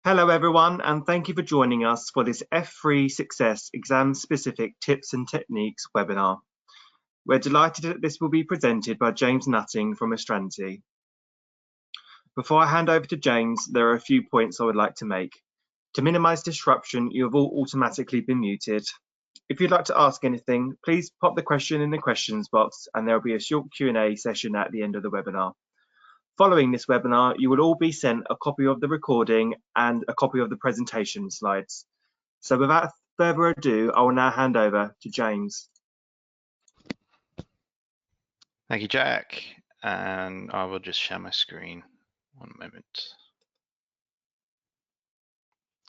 Hello everyone, and thank you for joining us for this F3 Success Exam-Specific Tips and Techniques webinar. We're delighted that this will be presented by James Nutting from Astranti. Before I hand over to James, there are a few points I would like to make. To minimize disruption, you have all automatically been muted. If you'd like to ask anything, please pop the question in the questions box and there will be a short Q&A session at the end of the webinar. Following this webinar, you will all be sent a copy of the recording and a copy of the presentation slides. So without further ado, I will now hand over to James. Thank you, Jack. And I will just share my screen. One moment.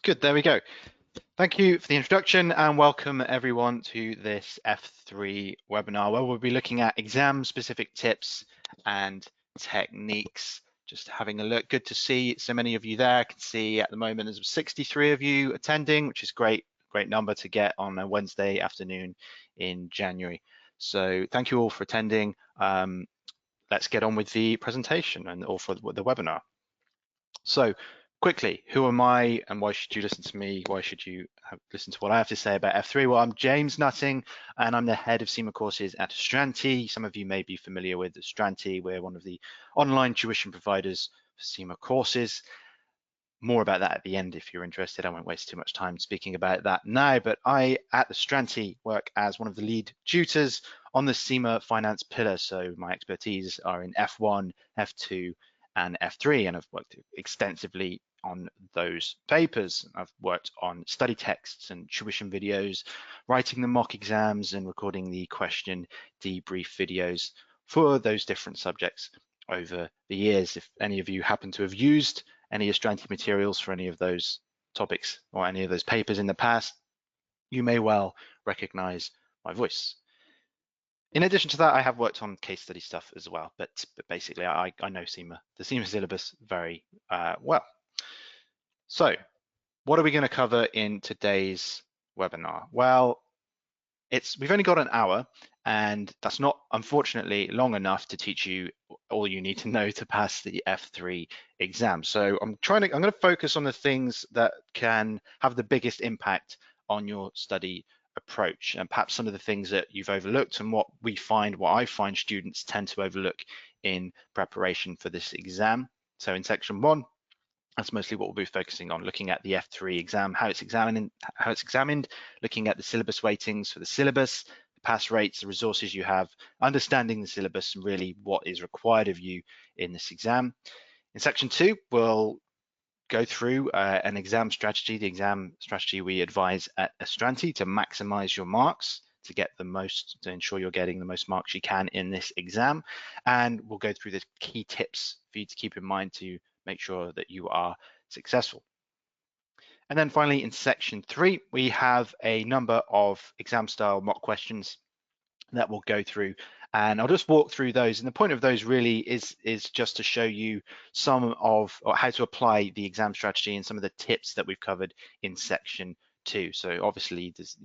Good, there we go. Thank you for the introduction and welcome everyone to this F3 webinar where we'll be looking at exam-specific tips and techniques. Just having a look, good to see so many of you there. I can see at the moment there's 63 of you attending, which is great number to get on a Wednesday afternoon in January. So thank you all for attending. Let's get on with the presentation and all for the webinar. So quickly, who am I and why should you listen to me? Why should you listen to what I have to say about F3? Well, I'm James Nutting and I'm the head of CIMA courses at Astranti. Some of you may be familiar with Astranti. We're one of the online tuition providers for CIMA courses. More about that at the end if you're interested. I won't waste too much time speaking about that now, but I at Astranti work as one of the lead tutors on the CIMA finance pillar. So my expertise are in F1, F2, and F3, and I've worked extensively on those papers. I've worked on study texts and tuition videos, writing the mock exams and recording the question debrief videos for those different subjects over the years. If any of you happen to have used any Astranti materials for any of those topics or any of those papers in the past, you may well recognize my voice. In addition to that, I have worked on case study stuff as well, but basically I know the CIMA syllabus very well. So what are we going to cover in today's webinar? Well, we've only got an hour, and that's not, unfortunately, long enough to teach you all you need to know to pass the F3 exam. So I'm going to focus on the things that can have the biggest impact on your study approach, and perhaps some of the things that you've overlooked and what I find students tend to overlook in preparation for this exam. So in section 1, that's mostly what we'll be focusing on, looking at the F3 exam, how it's examined, looking at the syllabus weightings for the syllabus, the pass rates, the resources you have, understanding the syllabus and really what is required of you in this exam. In section 2, we'll go through an exam strategy, the exam strategy we advise at Astranti to maximize your marks, to ensure you're getting the most marks you can in this exam. And we'll go through the key tips for you to keep in mind to make sure that you are successful. And then finally, in section 3, we have a number of exam style mock questions that we'll go through, and I'll just walk through those. And the point of those really is just to show you some of how to apply the exam strategy and some of the tips that we've covered in section 2. So obviously, there's,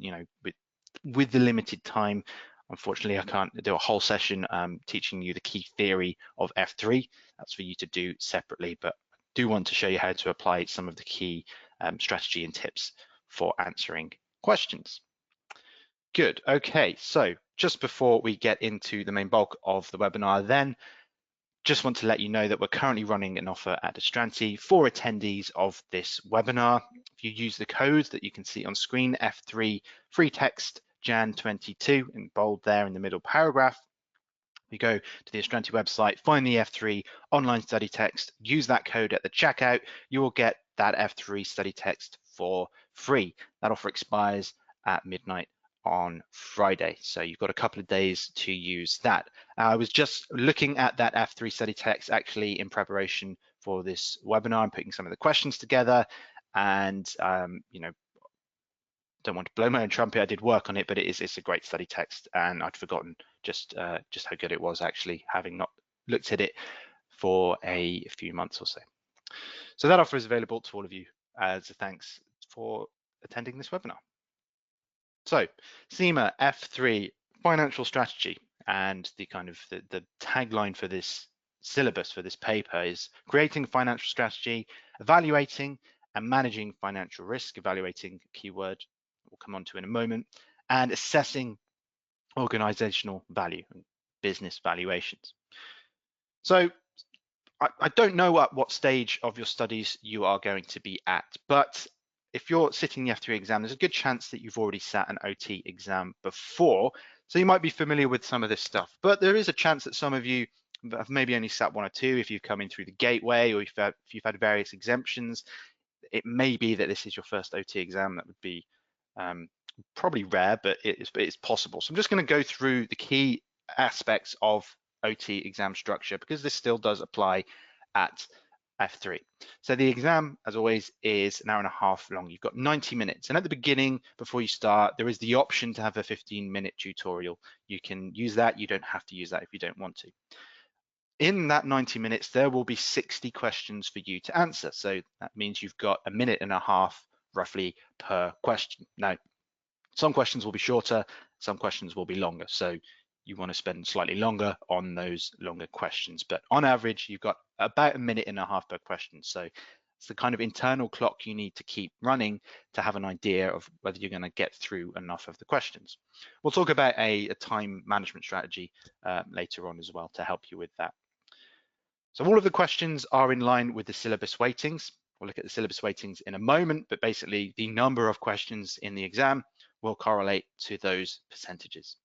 with the limited time, unfortunately, I can't do a whole session teaching you the key theory of F3. That's for you to do separately, but I do want to show you how to apply some of the key strategy and tips for answering questions. Good, okay, so just before we get into the main bulk of the webinar then, just want to let you know that we're currently running an offer at Astranti for attendees of this webinar. If you use the code that you can see on screen, F3 free text Jan 22 in bold there in the middle paragraph, you go to the Astranti website, find the F3 online study text, use that code at the checkout, you will get that F3 study text for free. That offer expires at midnight on Friday, so you've got a couple of days to use that. I was just looking at that F3 study text actually in preparation for this webinar and putting some of the questions together, and don't want to blow my own trumpet, I did work on it, but it's a great study text, and I'd forgotten just how good it was, actually, having not looked at it for a few months or so. So that offer is available to all of you as a thanks for attending this webinar. So CIMA F3 financial strategy, and the tagline for this syllabus, for this paper, is creating financial strategy, evaluating and managing financial risk, evaluating keyword we'll come on to in a moment, and assessing organizational value and business valuations. So I don't know at what stage of your studies you are going to be at, but if you're sitting the F3 exam, there's a good chance that you've already sat an OT exam before, so you might be familiar with some of this stuff, but there is a chance that some of you have maybe only sat one or two if you've come in through the gateway, or if you've had various exemptions. It may be that this is your first OT exam. That would be probably rare, but it's possible. So I'm just going to go through the key aspects of OT exam structure, because this still does apply at F3. So the exam, as always, is an hour and a half long. You've got 90 minutes. And at the beginning, before you start, there is the option to have a 15-minute tutorial. You can use that. You don't have to use that if you don't want to. In that 90 minutes, there will be 60 questions for you to answer. So that means you've got a minute and a half roughly per question. Now, some questions will be shorter, some questions will be longer. So you want to spend slightly longer on those longer questions. But on average, you've got about a minute and a half per question. So it's the kind of internal clock you need to keep running to have an idea of whether you're going to get through enough of the questions. We'll talk about a time management strategy later on as well to help you with that. So all of the questions are in line with the syllabus weightings. We'll look at the syllabus weightings in a moment, but basically the number of questions in the exam will correlate to those percentages.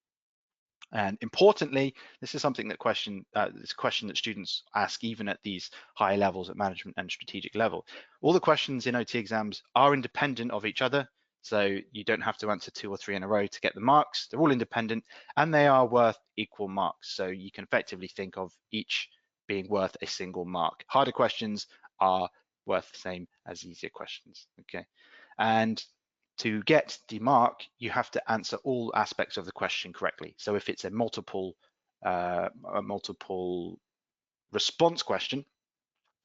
And importantly, this is something that this question that students ask even at these high levels at management and strategic level. All the questions in OT exams are independent of each other, so you don't have to answer 2 or 3 in a row to get the marks. They're all independent and they are worth equal marks. So you can effectively think of each being worth a single mark. Harder questions are worth the same as easier questions, okay? And to get the mark, you have to answer all aspects of the question correctly. So if it's a multiple response question,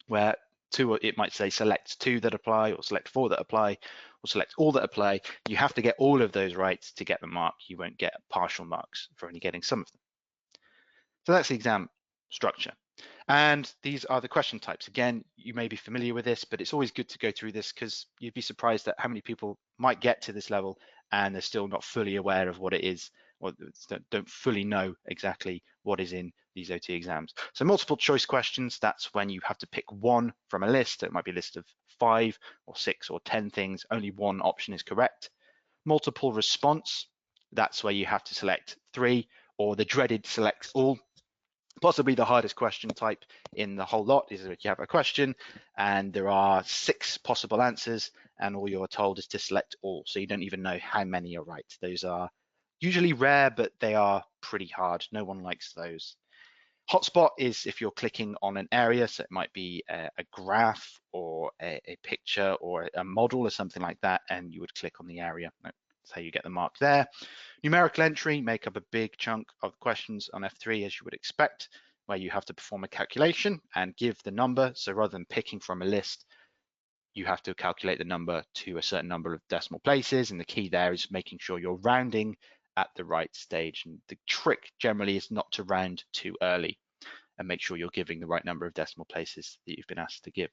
where it might say select 2 that apply, or select 4 that apply, or select all that apply, you have to get all of those right to get the mark. You won't get partial marks for only getting some of them. So that's the exam structure. And these are the question types. Again, you may be familiar with this, but it's always good to go through this because you'd be surprised at how many people might get to this level and they're still not fully aware of what it is, or don't fully know exactly what is in these OT exams. So multiple choice questions, that's when you have to pick one from a list. It might be a list of 5 or 6 or 10 things. Only one option is correct. Multiple response, that's where you have to select 3, or the dreaded select all. Possibly the hardest question type in the whole lot is that you have a question and there are 6 possible answers and all you're told is to select all. So you don't even know how many are right. Those are usually rare, but they are pretty hard. No one likes those. Hotspot is if you're clicking on an area, so it might be a graph or a picture or a model or something like that, and you would click on the area. That's how you get the mark there. Numerical entry make up a big chunk of questions on F3, as you would expect, where you have to perform a calculation and give the number. So rather than picking from a list, you have to calculate the number to a certain number of decimal places. And the key there is making sure you're rounding at the right stage. And the trick generally is not to round too early and make sure you're giving the right number of decimal places that you've been asked to give.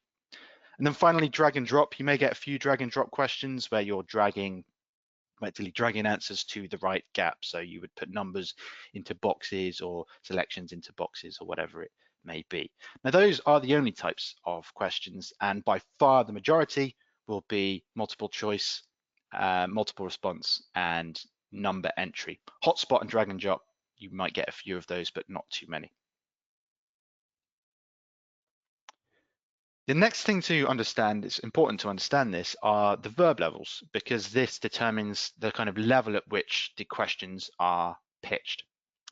And then finally, drag and drop. You may get a few drag and drop questions where you're dragging answers to the right gap. So you would put numbers into boxes or selections into boxes or whatever it may be. Now, those are the only types of questions, and by far the majority will be multiple choice, multiple response, and number entry. Hotspot and drag and drop, you might get a few of those, but not too many. The next thing to understand, it's important to understand this, are the verb levels, because this determines the kind of level at which the questions are pitched.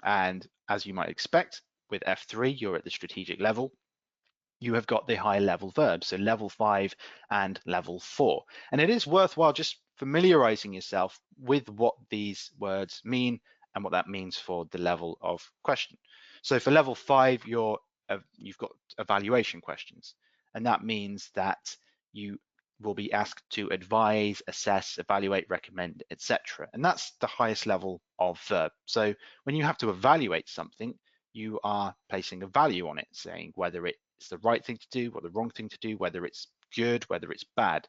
And as you might expect, with F3, you're at the strategic level. You have got the high level verbs, so level 5 and level 4. And it is worthwhile just familiarizing yourself with what these words mean and what that means for the level of question. So for level 5, you've got evaluation questions. And that means that you will be asked to advise, assess, evaluate, recommend, etc. And that's the highest level of verb. So when you have to evaluate something, you are placing a value on it, saying whether it's the right thing to do or the wrong thing to do, whether it's good, whether it's bad.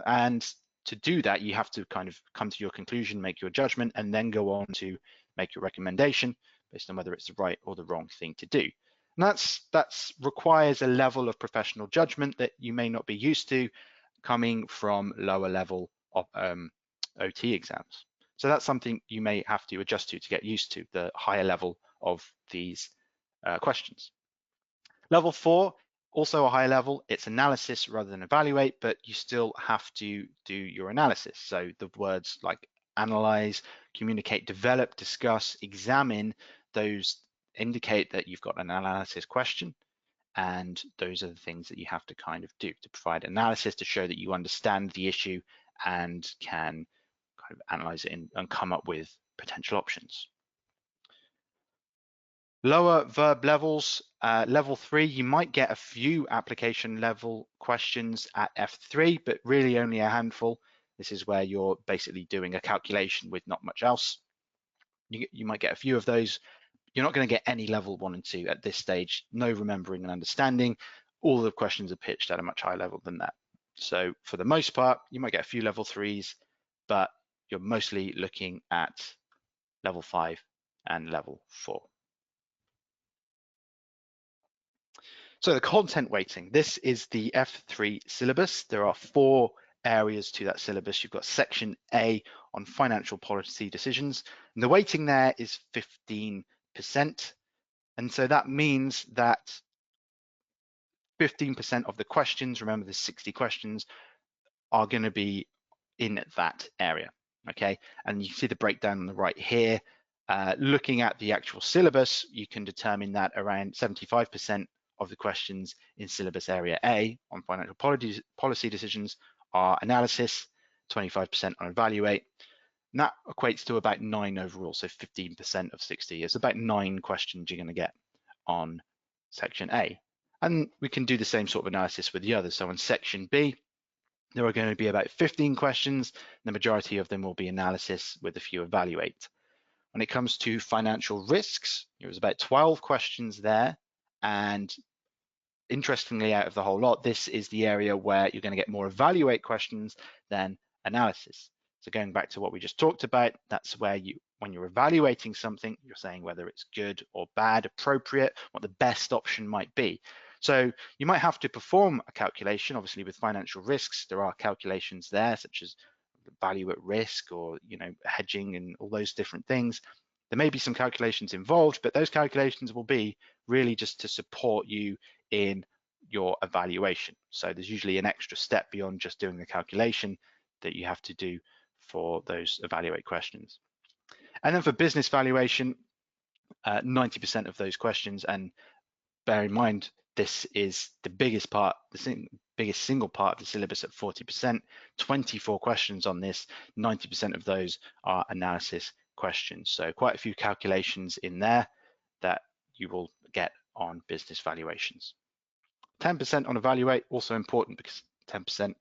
And to do that, you have to kind of come to your conclusion, make your judgment, and then go on to make your recommendation based on whether it's the right or the wrong thing to do. And that's requires a level of professional judgment that you may not be used to coming from lower level of, OT exams. So that's something you may have to adjust to get used to, the higher level of these questions. Level 4, also a higher level, it's analysis rather than evaluate, but you still have to do your analysis. So the words like analyze, communicate, develop, discuss, examine, those indicate that you've got an analysis question. And those are the things that you have to kind of do to provide analysis to show that you understand the issue and can kind of analyze it and come up with potential options. Lower verb levels, level 3, you might get a few application level questions at F3, but really only a handful. This is where you're basically doing a calculation with not much else. You might get a few of those. You're not going to get any level 1 and 2 at this stage. No remembering and understanding. All the questions are pitched at a much higher level than that. So for the most part, you might get a few level 3s, but you're mostly looking at level 5 and level 4. So the content weighting, this is the F3 syllabus. There are 4 areas to that syllabus. You've got section A on financial policy decisions, and the weighting there is 15%. And so that means that 15% of the questions, remember there's 60 questions, are going to be in that area, okay? And you see the breakdown on the right here. Looking at the actual syllabus, you can determine that around 75% of the questions in syllabus area A on financial policy decisions are analysis, 25% on evaluate, and that equates to about 9 overall, so 15% of 60 is about 9 questions you're going to get on section A. And we can do the same sort of analysis with the others. So on section B, there are going to be about 15 questions. The majority of them will be analysis with a few evaluate. When it comes to financial risks, there was about 12 questions there. And interestingly, out of the whole lot, this is the area where you're going to get more evaluate questions than analysis. So going back to what we just talked about, that's where when you're evaluating something, you're saying whether it's good or bad, appropriate, what the best option might be. So you might have to perform a calculation. Obviously, with financial risks, there are calculations there, such as value at risk or hedging and all those different things. There may be some calculations involved, but those calculations will be really just to support you in your evaluation. So there's usually an extra step beyond just doing the calculation that you have to do for those evaluate questions. And then for business valuation, 90% of those questions, and bear in mind, this is the biggest part, the biggest single part of the syllabus at 40%, 24 questions on this, 90% of those are analysis questions. So quite a few calculations in there that you will get on business valuations. 10% on evaluate, also important because 10%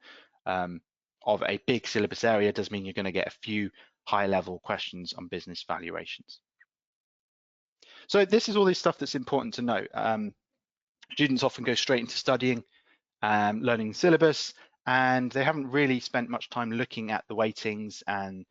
of a big syllabus area does mean you're going to get a few high level questions on business valuations. So this is all this stuff that's important to know. Students often go straight into studying, learning the syllabus, and they haven't really spent much time looking at the weightings and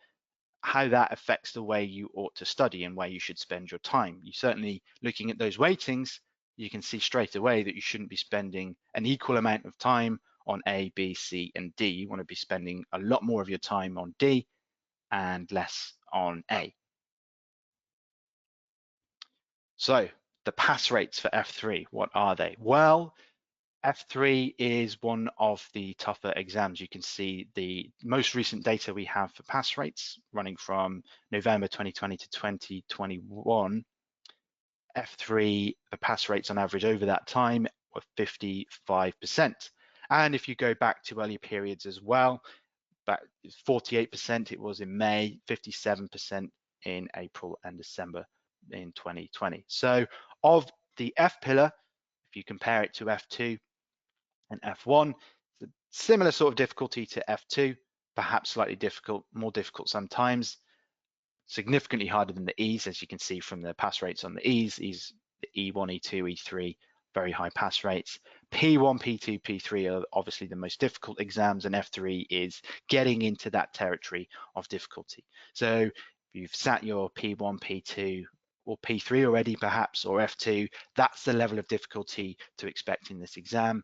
how that affects the way you ought to study and where you should spend your time. You certainly, looking at those weightings, you can see straight away that you shouldn't be spending an equal amount of time on A, B, C, and D. You want to be spending a lot more of your time on D and less on A. So the pass rates for F3, what are they? Well, F3 is one of the tougher exams. You can see the most recent data we have for pass rates running from November 2020 to 2021. F3, the pass rates on average over that time were 55%. And if you go back to earlier periods as well, back 48% it was in May, 57% in April and December in 2020. So of the F pillar, if you compare it to F2 and F1, it's a similar sort of difficulty to F2, perhaps slightly difficult, more difficult sometimes, significantly harder than the E's, as you can see from the pass rates on the E's, the E1, E2, E3, very high pass rates, P1, P2, P3 are obviously the most difficult exams, and F3 is getting into that territory of difficulty. So if you've sat your P1, P2, or P3 already perhaps, or F2, that's the level of difficulty to expect in this exam,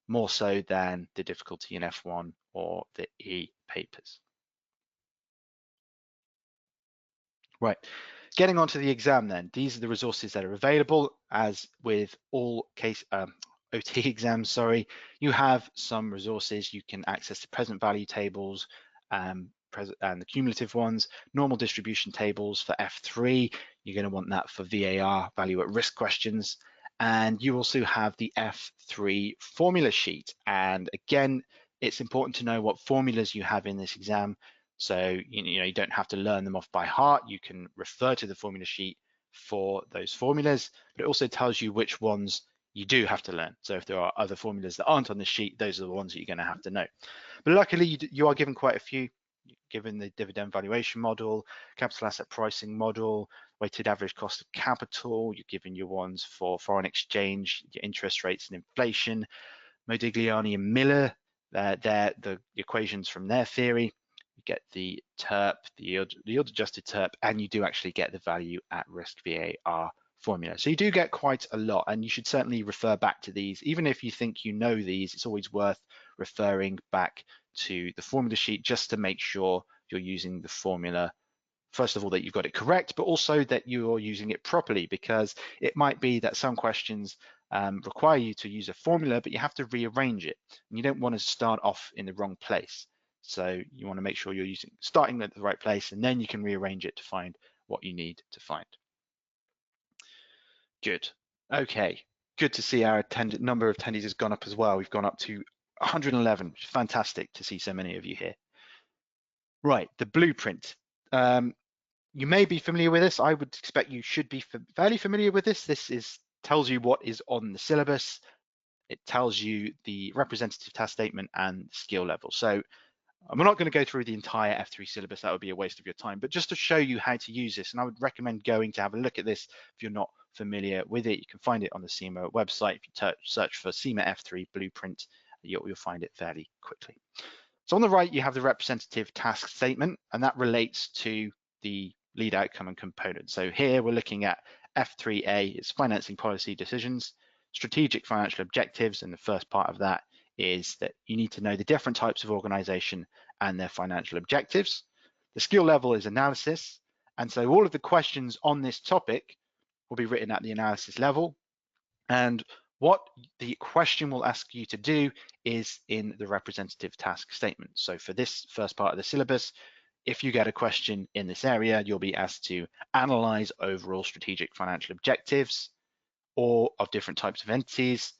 more so than the difficulty in F1 or the E papers. Right, getting on to the exam then, these are the resources that are available. As with all OT exams, sorry, you have some resources. You can access the present value tables and the cumulative ones, normal distribution tables for F3. You're going to want that for VAR, value at risk questions. And you also have the F3 formula sheet. And again, it's important to know what formulas you have in this exam. So you don't have to learn them off by heart. You can refer to the formula sheet for those formulas, but it also tells you which ones you do have to learn. So if there are other formulas that aren't on the sheet, those are the ones that you're going to have to know. But luckily, you are given quite a few, given the dividend valuation model, capital asset pricing model, weighted average cost of capital. You're given your ones for foreign exchange, your interest rates and inflation, Modigliani and Miller, they're the equations from their theory. You get the TERP, the yield adjusted TERP, and you do actually get the value at risk VAR formula. So you do get quite a lot, and you should certainly refer back to these. Even if you think you know these, it's always worth referring back to the formula sheet just to make sure you're using the formula, first of all, that you've got it correct, but also that you're using it properly, because it might be that some questions require you to use a formula, but you have to rearrange it, and you don't want to start off in the wrong place. So you want to make sure you're starting at the right place, and then you can rearrange it to find what you need to find. Good. Okay. Good to see our number of attendees has gone up as well. We've gone up to 111. Fantastic to see so many of you here. Right, the blueprint. You may be familiar with this. I would expect you should be fairly familiar with this. This tells you what is on the syllabus. It tells you the representative task statement and skill level. So I'm not going to go through the entire F3 syllabus. That would be a waste of your time. But just to show you how to use this, and I would recommend going to have a look at this if you're not familiar with it. You can find it on the CIMA website. If you search for CIMA F3 blueprint, you'll find it fairly quickly. So on the right, you have the representative task statement, and that relates to the lead outcome and component. So here we're looking at F3A, it's financing policy decisions, strategic financial objectives, and the first part of that is that you need to know the different types of organization and their financial objectives. The skill level is analysis, and so all of the questions on this topic will be written at the analysis level, and what the question will ask you to do is in the representative task statement. So for this first part of the syllabus, if you get a question in this area, you'll be asked to analyze overall strategic financial objectives or of different types of entities,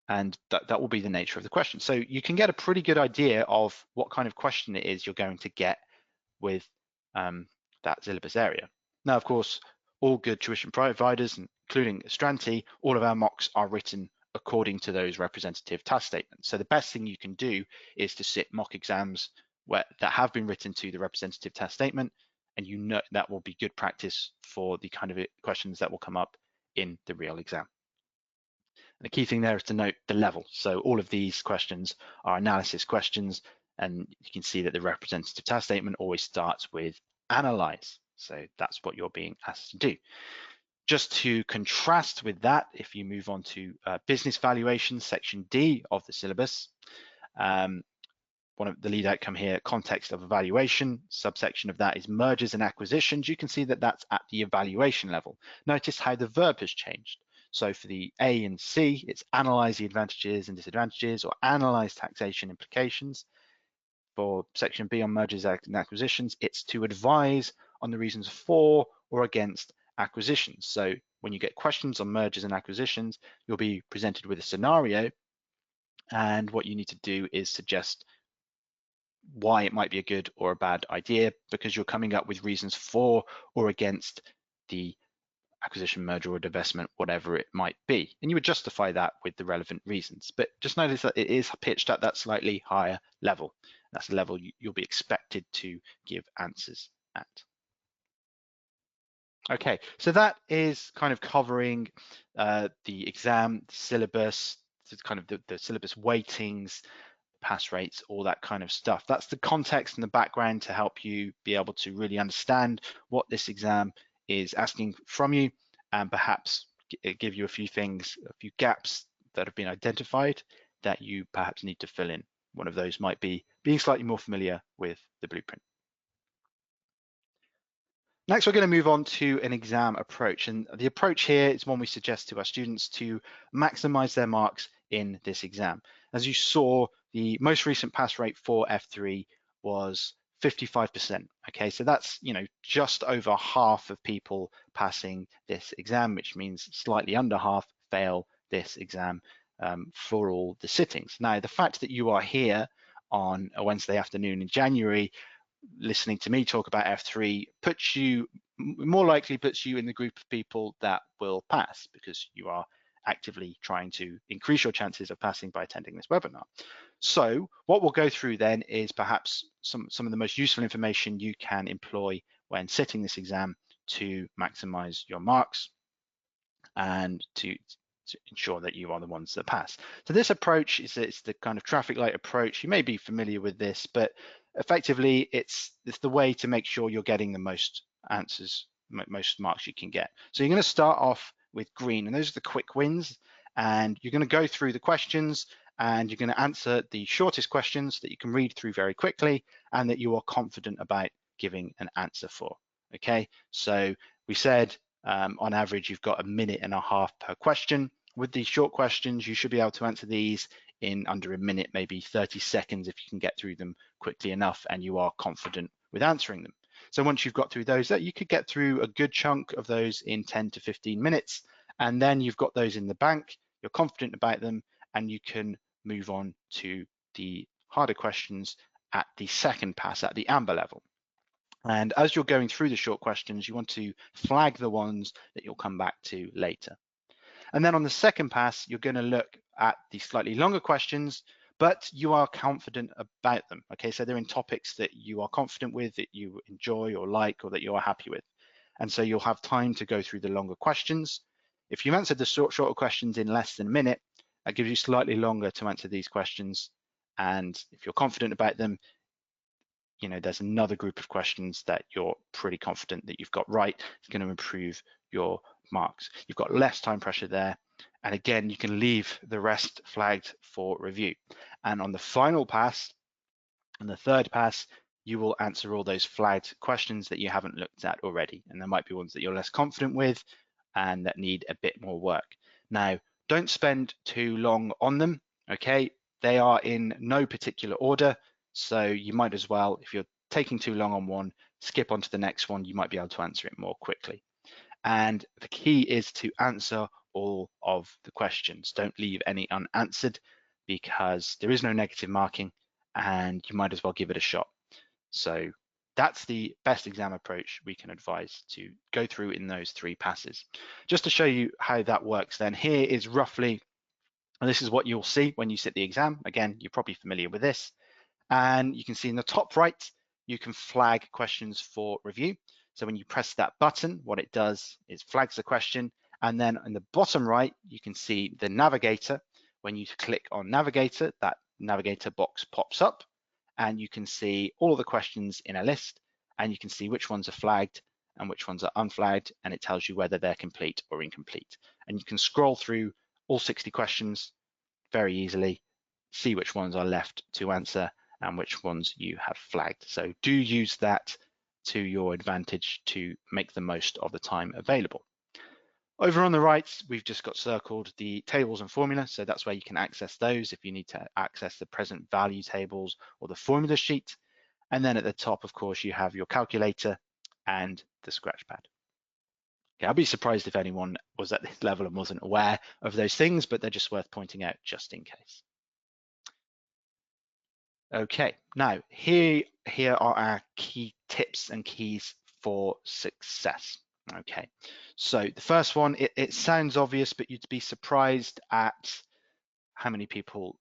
and that will be the nature of the question. So you can get a pretty good idea of what kind of question it is you're going to get with that syllabus area. Now, of course, all good tuition providers, including Astranti, all of our mocks are written according to those representative task statements. So the best thing you can do is to sit mock exams that have been written to the representative task statement, and you know that will be good practice for the kind of questions that will come up in the real exam. And the key thing there is to note the level. So all of these questions are analysis questions, and you can see that the representative task statement always starts with analyze. So that's what you're being asked to do. Just to contrast with that, if you move on to business valuation, section D of the syllabus, one of the lead outcome here, context of evaluation, subsection of that is mergers and acquisitions. You can see that that's at the evaluation level. Notice how the verb has changed. So for the A and C, it's analyze the advantages and disadvantages, or analyze taxation implications. For section B on mergers and acquisitions, it's to advise on the reasons for or against acquisitions. So when you get questions on mergers and acquisitions, you'll be presented with a scenario, and what you need to do is suggest why it might be a good or a bad idea, because you're coming up with reasons for or against the acquisition, merger, or divestment, whatever it might be. And you would justify that with the relevant reasons. But just notice that it is pitched at that slightly higher level. That's the level you'll be expected to give answers at. Okay, so that is kind of covering the exam, the syllabus, kind of the syllabus weightings, pass rates, all that kind of stuff. That's the context and the background to help you be able to really understand what this exam is asking from you, and perhaps give you a few things, a few gaps that have been identified that you perhaps need to fill in. One of those might be being slightly more familiar with the blueprint. Next, we're going to move on to an exam approach, and the approach here is one we suggest to our students to maximize their marks in this exam. As you saw, the most recent pass rate for F3 was 55%. Okay, so that's, you know, just over half of people passing this exam, which means slightly under half fail this exam for all the sittings. Now, the fact that you are here on a Wednesday afternoon in January listening to me talk about F3 more likely puts you in the group of people that will pass, because you are actively trying to increase your chances of passing by attending this webinar. So what we'll go through then is perhaps some of the most useful information you can employ when sitting this exam to maximize your marks and to ensure that you are the ones that pass. So this approach it's the kind of traffic light approach. You may be familiar with this, but effectively it's the way to make sure you're getting the most answers, most marks you can get. So you're going to start off with green, and those are the quick wins, and you're going to go through the questions and you're going to answer the shortest questions that you can read through very quickly and that you are confident about giving an answer for. Okay, so we said on average you've got 1.5 minutes per question. With these short questions, you should be able to answer these in under a minute, maybe 30 seconds if you can get through them quickly enough and you are confident with answering them. So once you've got through those, you could get through a good chunk of those in 10 to 15 minutes, and then you've got those in the bank, you're confident about them, and you can move on to the harder questions at the second pass, at the amber level. And as you're going through the short questions, you want to flag the ones that you'll come back to later. And then on the second pass, you're going to look at the slightly longer questions, but you are confident about them. Okay, so they're in topics that you are confident with, that you enjoy or like, or that you are happy with. And so you'll have time to go through the longer questions. If you've answered the shorter questions in less than a minute, that gives you slightly longer to answer these questions. And if you're confident about them, you know, there's another group of questions that you're pretty confident that you've got right. It's going to improve your marks. You've got less time pressure there. And again, you can leave the rest flagged for review. And on the final pass, and the third pass, you will answer all those flagged questions that you haven't looked at already. And there might be ones that you're less confident with and that need a bit more work. Now, don't spend too long on them, okay? They are in no particular order. So you might as well, if you're taking too long on one, skip on to the next one. You might be able to answer it more quickly. And the key is to answer all of the questions. Don't leave any unanswered, because there is no negative marking and you might as well give it a shot. So that's the best exam approach we can advise, to go through in those 3 passes. Just to show you how that works then, here is roughly, and this is what you'll see when you sit the exam. Again, you're probably familiar with this. And you can see in the top right, you can flag questions for review. So when you press that button, what it does is flags the question. And then in the bottom right, you can see the navigator. When you click on navigator, that navigator box pops up and you can see all of the questions in a list, and you can see which ones are flagged and which ones are unflagged, and it tells you whether they're complete or incomplete. And you can scroll through all 60 questions very easily, see which ones are left to answer and which ones you have flagged. So do use that to your advantage to make the most of the time available. Over on the right, we've just got circled the tables and formula. So that's where you can access those if you need to access the present value tables or the formula sheet. And then at the top, of course, you have your calculator and the scratch pad. Okay, I'd be surprised if anyone was at this level and wasn't aware of those things, but they're just worth pointing out just in case. Okay, now here are our key tips and keys for success. Okay, so the first one, it sounds obvious, but you'd be surprised at how many people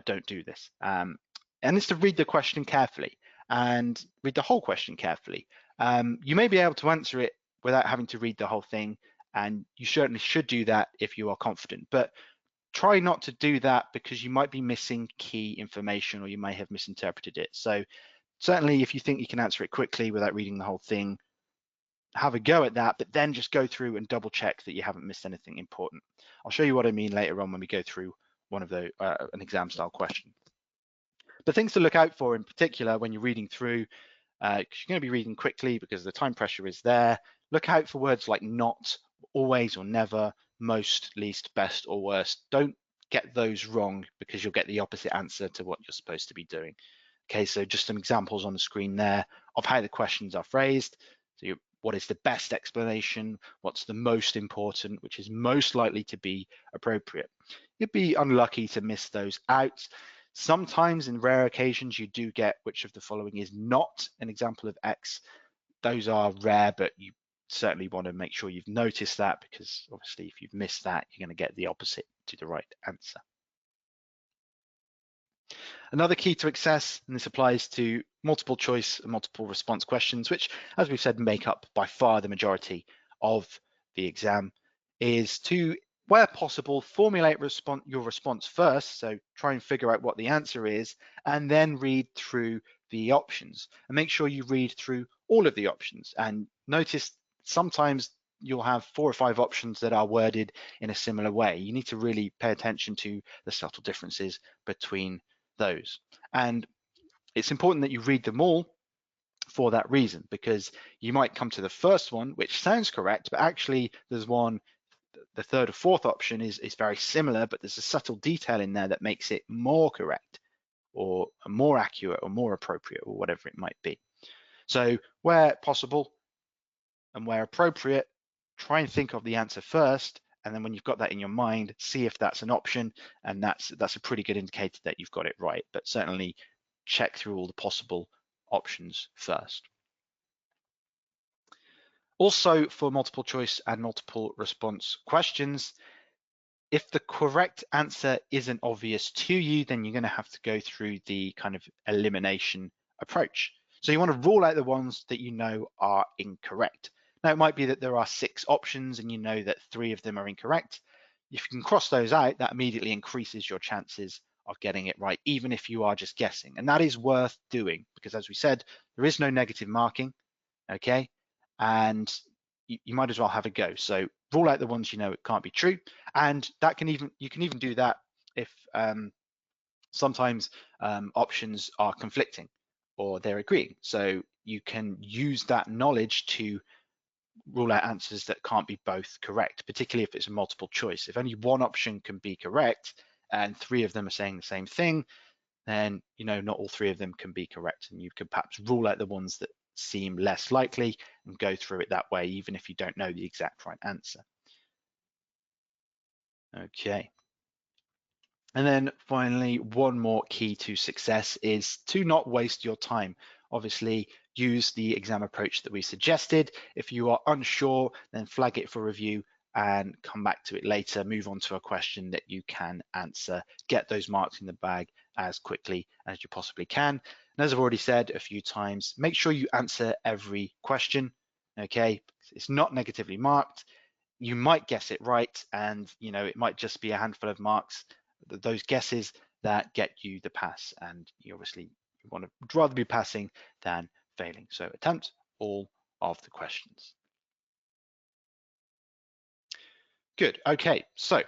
don't do this. And it's to read the question carefully and read the whole question carefully. You may be able to answer it without having to read the whole thing, and you certainly should do that if you are confident. But try not to do that because you might be missing key information or you may have misinterpreted it. So certainly if you think you can answer it quickly without reading the whole thing, have a go at that, but then just go through and double check that you haven't missed anything important. I'll show you what I mean later on when we go through one of the an exam style question. But things to look out for in particular when you're reading through, because you're going to be reading quickly because the time pressure is there. Look out for words like not, always or never, most, least, best or worst. Don't get those wrong because you'll get the opposite answer to what you're supposed to be doing. Okay, so just some examples on the screen there of how the questions are phrased. So what is the best explanation? What's the most important, which is most likely to be appropriate? You'd be unlucky to miss those out. Sometimes in rare occasions, you do get which of the following is not an example of X. Those are rare, but you certainly want to make sure you've noticed that because obviously if you've missed that, you're going to get the opposite to the right answer. Another key to success, and this applies to multiple choice and multiple response questions, which, as we've said, make up by far the majority of the exam, is to, where possible, formulate your response first. So try and figure out what the answer is, and then read through the options. And make sure you read through all of the options. And notice sometimes you'll have 4 or 5 options that are worded in a similar way. You need to really pay attention to the subtle differences between those. And it's important that you read them all for that reason, because you might come to the first one, which sounds correct, but actually there's one, the third or fourth option is very similar, but there's a subtle detail in there that makes it more correct or more accurate or more appropriate or whatever it might be. So where possible and where appropriate, try and think of the answer first, and then when you've got that in your mind, see if that's an option, and that's a pretty good indicator that you've got it right. But certainly check through all the possible options first. Also, for multiple choice and multiple response questions, if the correct answer isn't obvious to you, then you're going to have to go through the kind of elimination approach. So you want to rule out the ones that you know are incorrect. Now, it might be that there are 6 options and you know that 3 of them are incorrect. If you can cross those out, that immediately increases your chances of getting it right, even if you are just guessing. And that is worth doing because, as we said, there is no negative marking, okay? And you might as well have a go. So rule out the ones you know it can't be true. And that you can even do that if sometimes options are conflicting or they're agreeing. So you can use that knowledge to rule out answers that can't be both correct, particularly if it's a multiple choice. If only one option can be correct and 3 of them are saying the same thing, then you know not all 3 of them can be correct, and you could perhaps rule out the ones that seem less likely and go through it that way, even if you don't know the exact right answer. Okay. And then finally, one more key to success is to not waste your time. Obviously, use the exam approach that we suggested. If you are unsure, then flag it for review and come back to it later. Move on to a question that you can answer. Get those marks in the bag as quickly as you possibly can. And as I've already said a few times, make sure you answer every question, okay? It's not negatively marked. You might guess it right, and you know it might just be a handful of marks, those guesses that get you the pass, and you obviously want to rather be passing than failing. So attempt all of the questions. Good, okay, so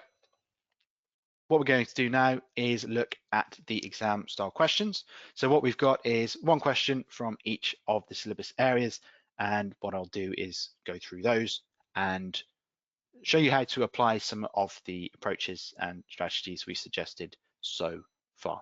what we're going to do now is look at the exam style questions. So what we've got is one question from each of the syllabus areas, and what I'll do is go through those and show you how to apply some of the approaches and strategies we suggested so far.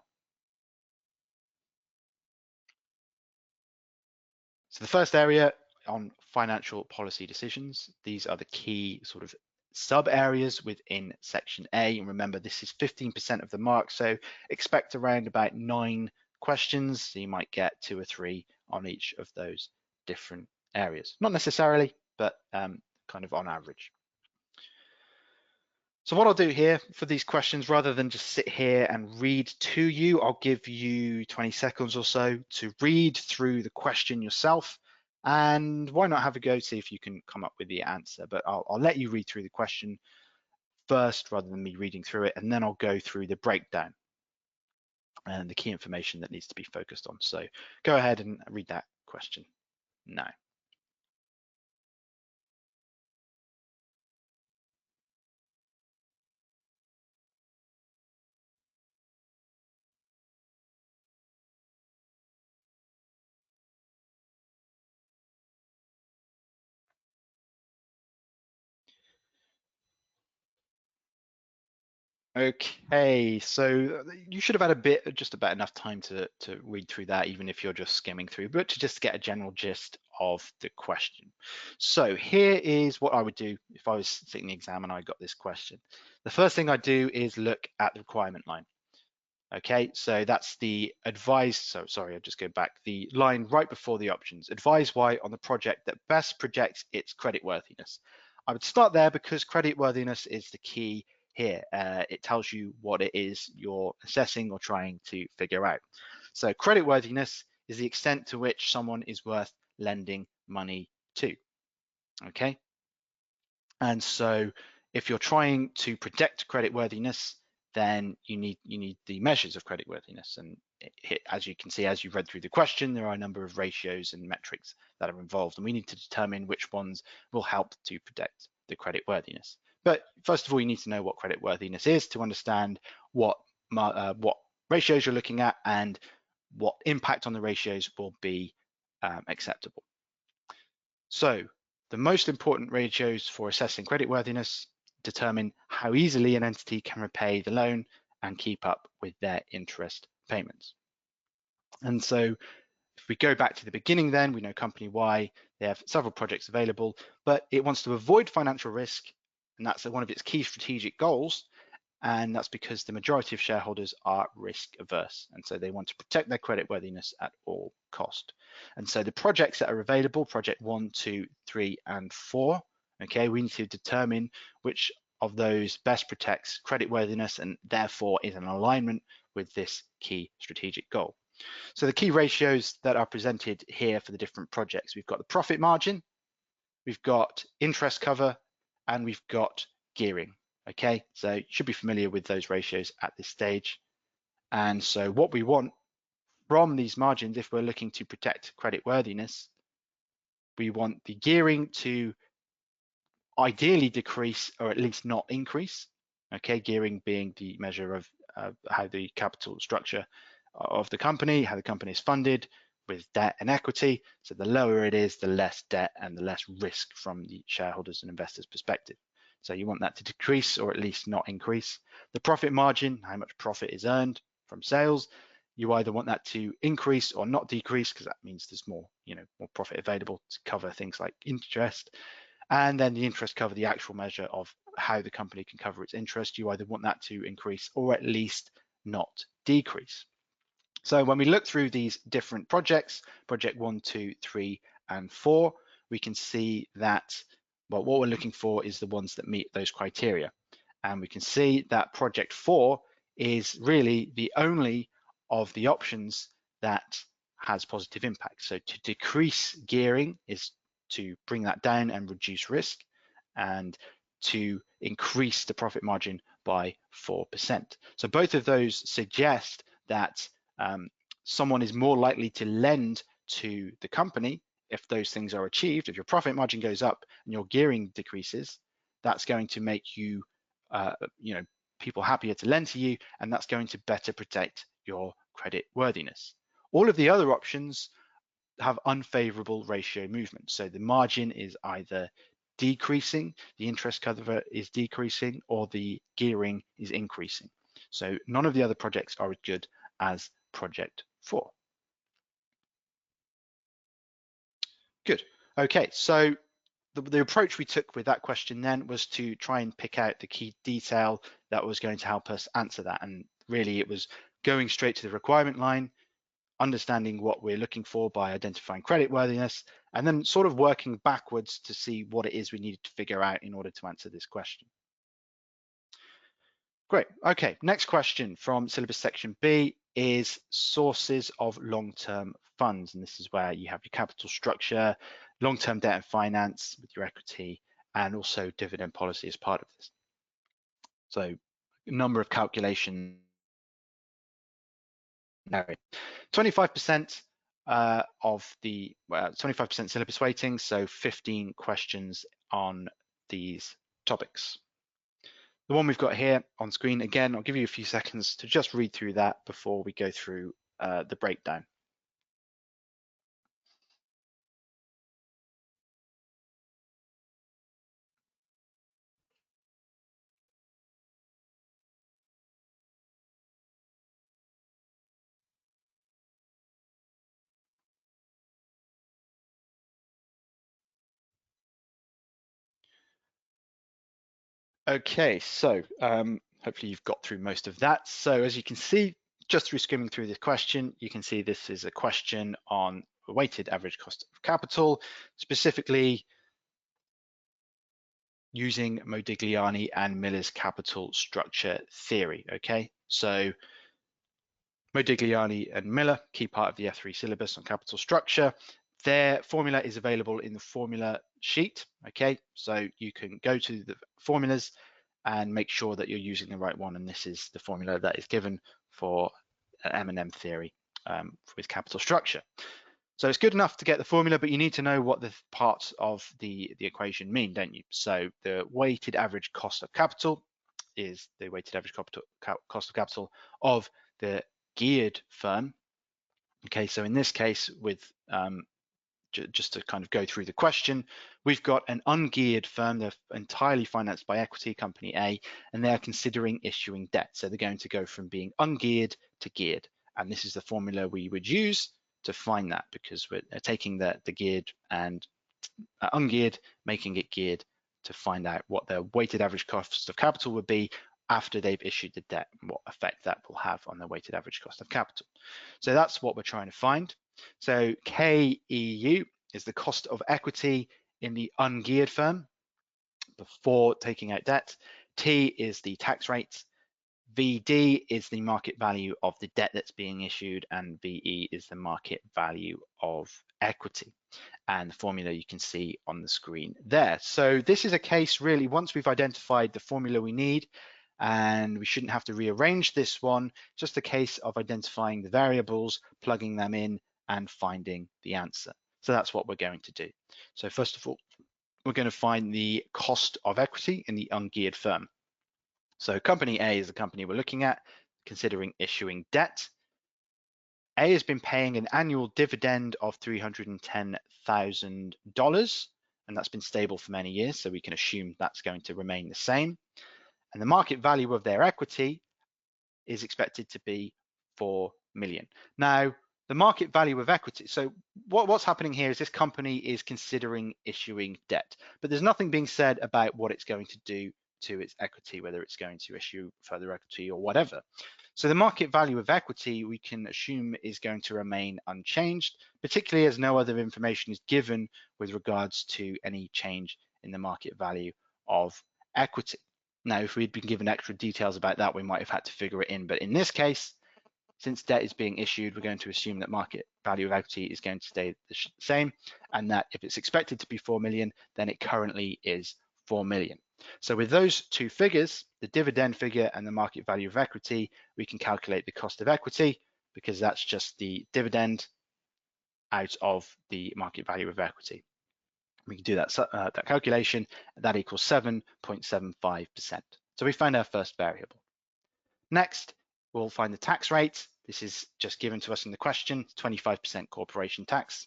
So the first area on financial policy decisions, these are the key sort of sub areas within section A. And remember, this is 15% of the mark, so expect around about 9 questions. So you might get 2 or 3 on each of those different areas. Not necessarily, but kind of on average. So what I'll do here for these questions, rather than just sit here and read to you, I'll give you 20 seconds or so to read through the question yourself. And why not have a go, see if you can come up with the answer. But I'll let you read through the question. first rather than me reading through it, and then I'll go through the breakdown and the key information that needs to be focused on. So go ahead and read that question now. Okay, so you should have had just about enough time to read through that, even if you're just skimming through, but to just get a general gist of the question. So here is what I would do if I was sitting the exam and I got this question. The first thing I do is look at the requirement line. Okay, so that's the advise, so sorry, I'll just go back, the line right before the options. Advise why on the project that best projects its creditworthiness. I would start there because creditworthiness is the key here. It tells you what it is you're assessing or trying to figure out. So creditworthiness is the extent to which someone is worth lending money to. Okay, and so if you're trying to predict creditworthiness, then you need the measures of creditworthiness. And as you can see, as you read through the question, there are a number of ratios and metrics that are involved, and we need to determine which ones will help to predict the creditworthiness. But first of all, you need to know what creditworthiness is to understand what ratios you're looking at and what impact on the ratios will be acceptable. So the most important ratios for assessing creditworthiness determine how easily an entity can repay the loan and keep up with their interest payments. And so if we go back to the beginning, then we know company Y, they have several projects available, but it wants to avoid financial risk, and that's one of its key strategic goals. And that's because the majority of shareholders are risk averse, and so they want to protect their creditworthiness at all cost. And so the projects that are available, project 1, 2, 3, and 4, okay, we need to determine which of those best protects creditworthiness and therefore is in alignment with this key strategic goal. So the key ratios that are presented here for the different projects, we've got the profit margin, we've got interest cover, and we've got gearing. Okay, so you should be familiar with those ratios at this stage. And so what we want from these margins, if we're looking to protect creditworthiness, we want the gearing to ideally decrease or at least not increase. Okay, gearing being the measure of how the capital structure of the company, how the company is funded with debt and equity. So the lower it is, the less debt and the less risk from the shareholders and investors' perspective. So you want that to decrease or at least not increase. The profit margin, how much profit is earned from sales, you either want that to increase or not decrease, because that means there's more, more profit available to cover things like interest. And then the interest cover, the actual measure of how the company can cover its interest, you either want that to increase or at least not decrease. So when we look through these different projects, project 1, 2, 3, and 4, we can see that what we're looking for is the ones that meet those criteria. And we can see that project 4 is really the only of the options that has positive impact. So to decrease gearing is to bring that down and reduce risk, and to increase the profit margin by 4%. So both of those suggest that someone is more likely to lend to the company if those things are achieved. If your profit margin goes up and your gearing decreases, that's going to make you, people happier to lend to you, and that's going to better protect your credit worthiness. All of the other options have unfavorable ratio movement. So the margin is either decreasing, the interest cover is decreasing, or the gearing is increasing. So none of the other projects are as good as project 4. Good. Okay, so the approach we took with that question then was to try and pick out the key detail that was going to help us answer that. And really it was going straight to the requirement line, understanding what we're looking for by identifying creditworthiness, and then sort of working backwards to see what it is we needed to figure out in order to answer this question. Great. Okay, next question from syllabus section B is sources of long-term funds. And this is where you have your capital structure, long-term debt and finance with your equity, and also dividend policy as part of this. So a number of calculations. 25% of the 25% syllabus weighting, so 15 questions on these topics. The one we've got here on screen, again, I'll give you a few seconds to just read through that before we go through the breakdown. Okay, so hopefully you've got through most of that. So as you can see, just through skimming through the question, you can see this is a question on a weighted average cost of capital, specifically using Modigliani and Miller's capital structure theory. Okay, so Modigliani and Miller, key part of the F3 syllabus on capital structure. Their formula is available in the formula sheet. Okay, so you can go to the formulas and make sure that you're using the right one. And this is the formula that is given for M&M theory with capital structure. So it's good enough to get the formula, but you need to know what the parts of the equation mean, don't you? So the weighted average cost of capital is the weighted average cost of capital of the geared firm. Okay, so in this case, with just to kind of go through the question, we've got an ungeared firm. They're entirely financed by equity, company A, and they're considering issuing debt. So they're going to go from being ungeared to geared. And this is the formula we would use to find that, because we're taking the geared and ungeared, making it geared to find out what their weighted average cost of capital would be after they've issued the debt and what effect that will have on their weighted average cost of capital. So that's what we're trying to find. So KEU is the cost of equity in the ungeared firm before taking out debt. T is the tax rate. VD is the market value of the debt that's being issued, and VE is the market value of equity. And the formula you can see on the screen there. So this is a case really, once we've identified the formula we need, and we shouldn't have to rearrange this one, just a case of identifying the variables, plugging them in, and finding the answer. So that's what we're going to do. So first of all, we're going to find the cost of equity in the ungeared firm. So company A is the company we're looking at, considering issuing debt. A has been paying an annual dividend of $310,000, and that's been stable for many years, so we can assume that's going to remain the same. And the market value of their equity is expected to be 4 million. Now, the market value of equity, so what's happening here is this company is considering issuing debt, but there's nothing being said about what it's going to do to its equity, whether it's going to issue further equity or whatever. So the market value of equity, we can assume, is going to remain unchanged, particularly as no other information is given with regards to any change in the market value of equity. Now, if we'd been given extra details about that, we might have had to figure it in. But in this case, since debt is being issued, we're going to assume that market value of equity is going to stay the same, and that if it's expected to be 4 million, then it currently is 4 million. So with those two figures, the dividend figure and the market value of equity, we can calculate the cost of equity, because that's just the dividend out of the market value of equity. We can do that calculation, and that equals 7.75%. So we find our first variable. Next, we'll find the tax rate. This is just given to us in the question, 25% corporation tax.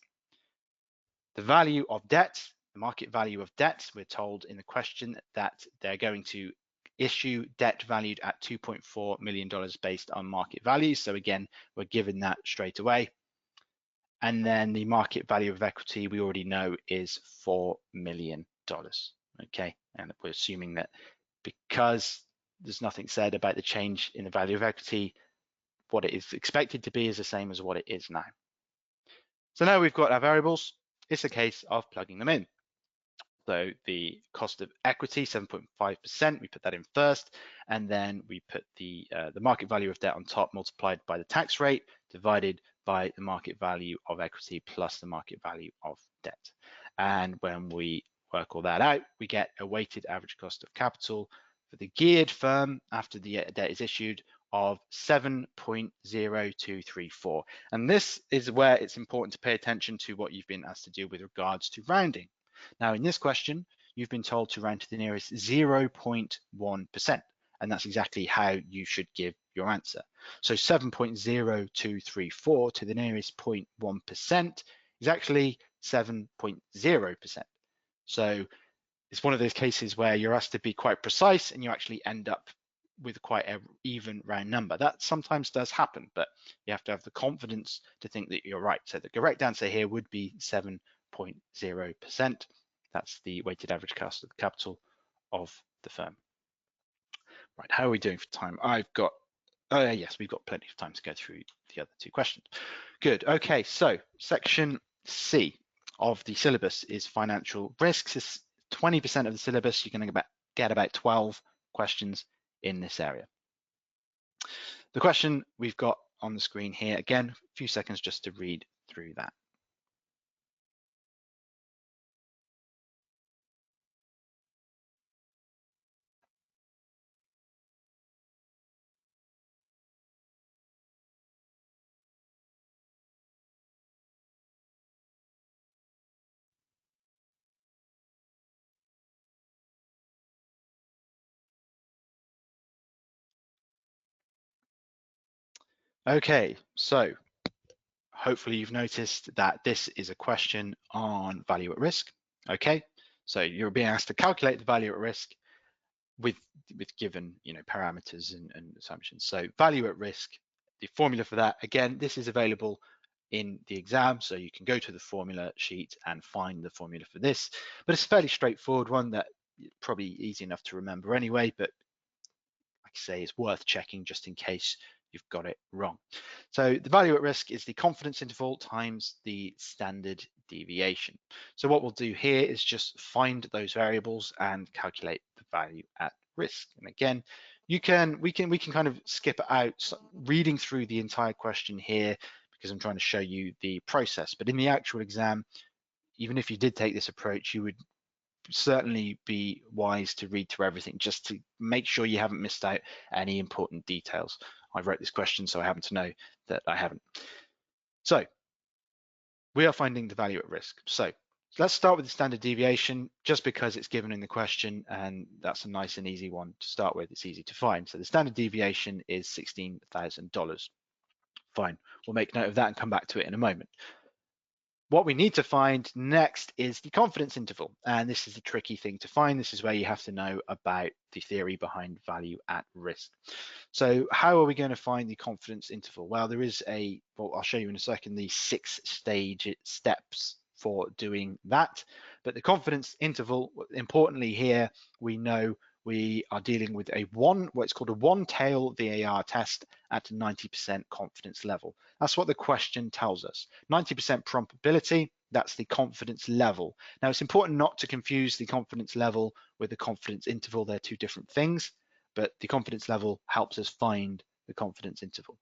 The value of debt, the market value of debt, we're told in the question that they're going to issue debt valued at $2.4 million based on market value. So again, we're given that straight away. And then the market value of equity, we already know, is $4 million. Okay, and we're assuming that because there's nothing said about the change in the value of equity, what it is expected to be is the same as what it is now. So now we've got our variables, it's a case of plugging them in. So the cost of equity, 7.5%, we put that in first, and then we put the market value of debt on top, multiplied by the tax rate, divided by the market value of equity plus the market value of debt. And when we work all that out, we get a weighted average cost of capital for the geared firm after the debt is issued of 7.0234. And this is where it's important to pay attention to what you've been asked to do with regards to rounding. Now, in this question, you've been told to round to the nearest 0.1%, and that's exactly how you should give your answer. So 7.0234 to the nearest 0.1% is actually 7.0%. So it's one of those cases where you're asked to be quite precise and you actually end up with quite an even round number. That sometimes does happen, but you have to have the confidence to think that you're right. So the correct answer here would be 7.0%. That's the weighted average cost of the capital of the firm. Right, how are we doing for time? Yes, we've got plenty of time to go through the other two questions. Good, okay, so section C of the syllabus is financial risks. It's 20% of the syllabus. You're going to get about 12 questions in this area. The question we've got on the screen here, again, a few seconds just to read through that. Okay, so hopefully you've noticed that this is a question on value at risk. Okay, so you're being asked to calculate the value at risk with given parameters and assumptions. So value at risk, the formula for that, again, this is available in the exam, so you can go to the formula sheet and find the formula for this, but it's a fairly straightforward one that probably easy enough to remember anyway, but like I say, it's worth checking just in case you've got it wrong. So the value at risk is the confidence interval times the standard deviation. So what we'll do here is just find those variables and calculate the value at risk. And again, we can kind of skip out reading through the entire question here because I'm trying to show you the process. But in the actual exam, even if you did take this approach, you would certainly be wise to read through everything just to make sure you haven't missed out any important details. I wrote this question, so I happen to know that I haven't. So we are finding the value at risk. So let's start with the standard deviation, just because it's given in the question, and that's a nice and easy one to start with. It's easy to find. So the standard deviation is $16,000. Fine, we'll make note of that and come back to it in a moment. What we need to find next is the confidence interval, and this is the tricky thing to find. This is where you have to know about the theory behind value at risk. So how are we going to find the confidence interval? Well, there is I'll show you in a second, the 6-stage steps for doing that. But the confidence interval, importantly here, we know we are dealing with what's called a one-tail VAR test at 90% confidence level. That's what the question tells us. 90% probability, that's the confidence level. Now, it's important not to confuse the confidence level with the confidence interval. They're two different things, but the confidence level helps us find the confidence interval.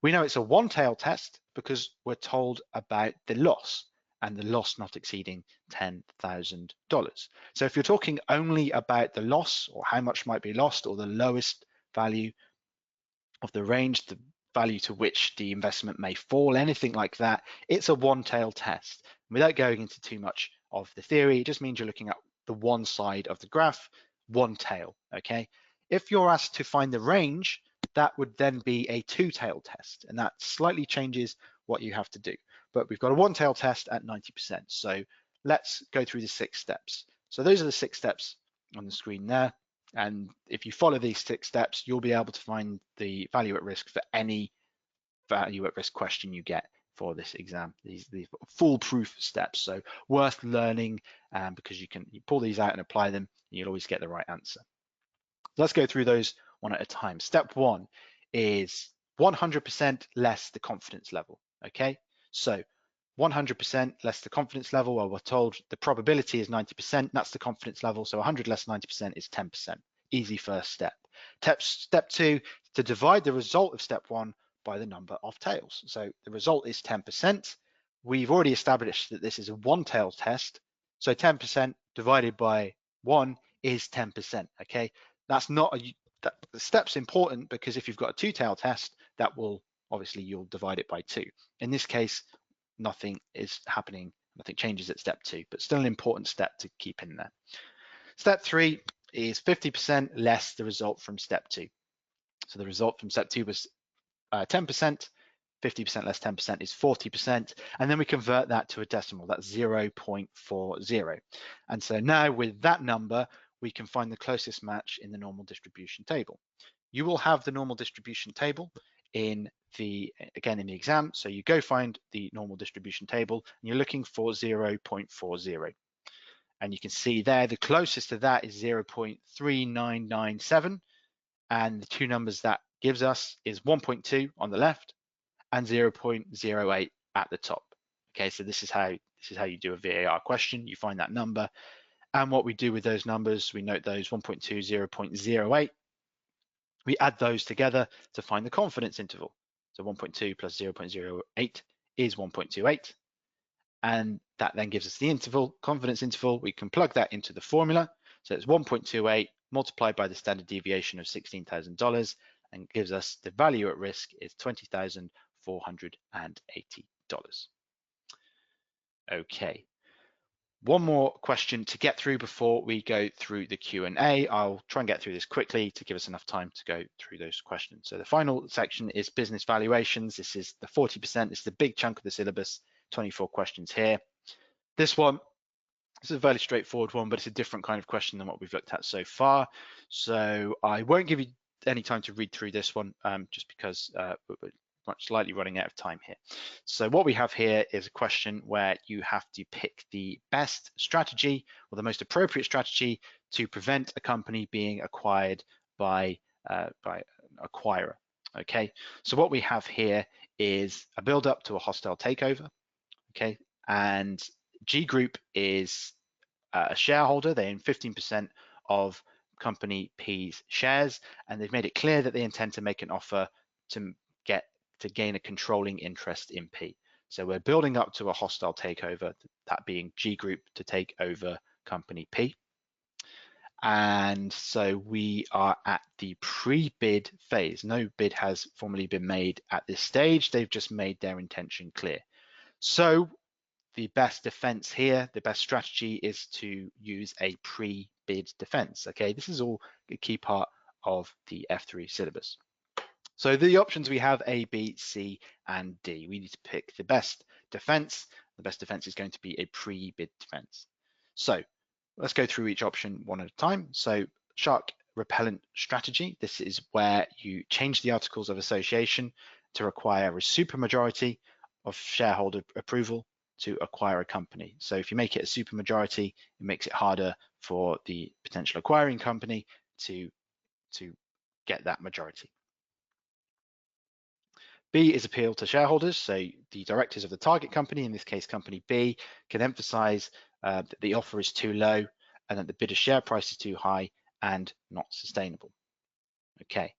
We know it's a one-tail test because we're told about the loss, and the loss not exceeding $10,000. So if you're talking only about the loss or how much might be lost or the lowest value of the range, the value to which the investment may fall, anything like that, it's a one-tail test. Without going into too much of the theory, it just means you're looking at the one side of the graph, one tail, okay? If you're asked to find the range, that would then be a two-tail test, and that slightly changes what you have to do. But we've got a one-tail test at 90%. So let's go through the 6 steps. So those are the 6 steps on the screen there. And if you follow these 6 steps, you'll be able to find the value at risk for any value at risk question you get for this exam. These foolproof steps. So worth learning because you pull these out and apply them, and you'll always get the right answer. Let's go through those one at a time. Step 1 is 100% less the confidence level. Okay, so 100% less the confidence level. Well, we're told the probability is 90%. That's the confidence level. So 100 less 90% is 10%. Easy first step. Step 2, to divide the result of step 1 by the number of tails. So the result is 10%. We've already established that this is a one-tail test. So 10% divided by 1 is 10%. Okay, That's not the step's important because if you've got a two-tailed test, that will obviously you'll divide it by 2. In this case, nothing is happening, nothing changes at step 2, but still an important step to keep in there. Step 3 is 50% less the result from step 2. So the result from step 2 was 10%, 50% less 10% is 40%, and then we convert that to a decimal, that's 0.40. And so now with that number, we can find the closest match in the normal distribution table. You will have the normal distribution table in the exam, so you go find the normal distribution table, and you're looking for 0.40. And you can see there, the closest to that is 0.3997, and the two numbers that gives us is 1.2 on the left and 0.08 at the top. Okay, so this is how you do a VAR question. You find that number, and what we do with those numbers, we note those 1.2, 0.08. We add those together to find the confidence interval. So 1.2 plus 0.08 is 1.28, and that then gives us the interval, confidence interval. We can plug that into the formula. So it's 1.28 multiplied by the standard deviation of $16,000 and gives us the value at risk is $20,480. Okay, one more question to get through before we go through the Q&A. I'll try and get through this quickly to give us enough time to go through those questions. So the final section is business valuations. This is the 40%. It's the big chunk of the syllabus, 24 questions here. This is a fairly straightforward one, but it's a different kind of question than what we've looked at so far. So I won't give you any time to read through this one, just because we're slightly running out of time here. So what we have here is a question where you have to pick the best strategy or the most appropriate strategy to prevent a company being acquired by an acquirer. Okay, so what we have here is a build up to a hostile takeover. Okay, and G Group is a shareholder. They own 15% of company P's shares, and they've made it clear that they intend to make an offer to gain a controlling interest in P. So we're building up to a hostile takeover, that being G Group to take over company P. And so we are at the pre-bid phase. No bid has formally been made at this stage. They've just made their intention clear. So the best defense here, the best strategy is to use a pre-bid defense. Okay, this is all a key part of the F3 syllabus. So the options we have A, B, C, and D. We need to pick the best defense. The best defense is going to be a pre-bid defense. So let's go through each option one at a time. So shark repellent strategy. This is where you change the articles of association to require a supermajority of shareholder approval to acquire a company. So if you make it a supermajority, it makes it harder for the potential acquiring company to get that majority. B is appeal to shareholders. So the directors of the target company, in this case company B, can emphasize that the offer is too low and that the bidder's share price is too high and not sustainable. Okay.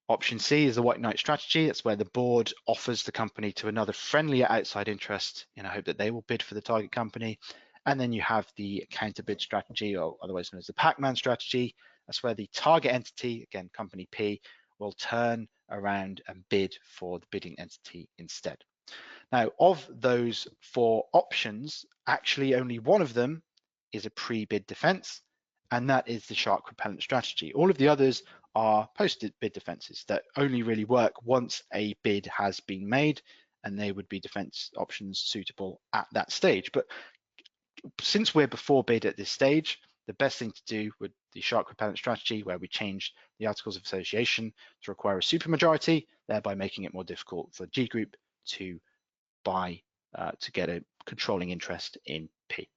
Option C is the white knight strategy. That's where the board offers the company to another friendlier outside interest in a hope that they will bid for the target company. And then you have the counter bid strategy, or otherwise known as the Pac-Man strategy. That's where the target entity, again company P, will turn around and bid for the bidding entity instead. Now, of those 4 options, actually only one of them is a pre-bid defense, and that is the shark repellent strategy. All of the others are post-bid defenses that only really work once a bid has been made, and they would be defense options suitable at that stage. But since we're before bid at this stage, the best thing to do with the shark repellent strategy, where we change the articles of association to require a supermajority, thereby making it more difficult for G Group to buy, to get a controlling interest in P.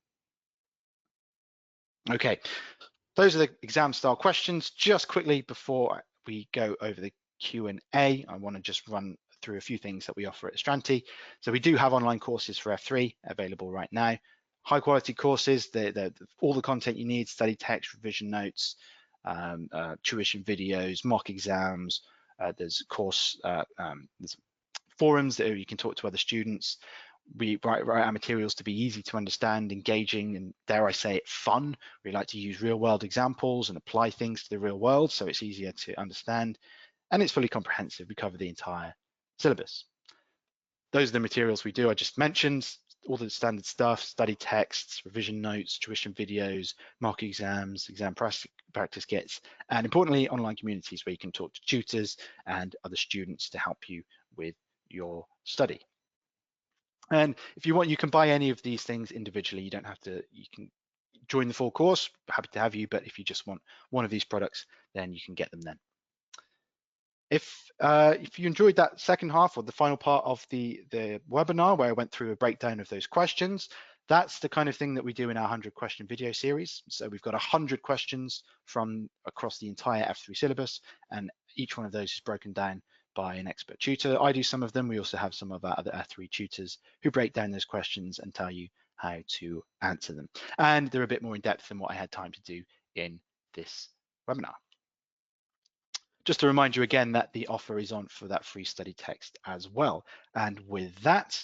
Okay, those are the exam style questions. Just quickly before we go over the Q&A, I want to just run through a few things that we offer at Astranti. So we do have online courses for F3 available right now. High quality courses, all the content you need, study text, revision notes, tuition videos, mock exams. There's course, there's forums that you can talk to other students. we write our materials to be easy to understand, engaging, and dare I say it, fun. We like to use real world examples and apply things to the real world so it's easier to understand. And it's fully comprehensive. We cover the entire syllabus. Those are the materials we do. I just mentioned all the standard stuff: study texts, revision notes, tuition videos, mock exams, exam practice kits, and importantly, online communities where you can talk to tutors and other students to help you with your study. And if you want, you can buy any of these things individually. You don't have to, you can join the full course, happy to have you, but if you just want one of these products, then you can get them then. If you enjoyed that second half or the final part of the webinar where I went through a breakdown of those questions, that's the kind of thing that we do in our 100 question video series. So we've got 100 questions from across the entire F3 syllabus, and each one of those is broken down by an expert tutor. I do some of them. We also have some of our other F3 tutors who break down those questions and tell you how to answer them. And they're a bit more in depth than what I had time to do in this webinar. Just to remind you again that the offer is on for that free study text as well. And with that,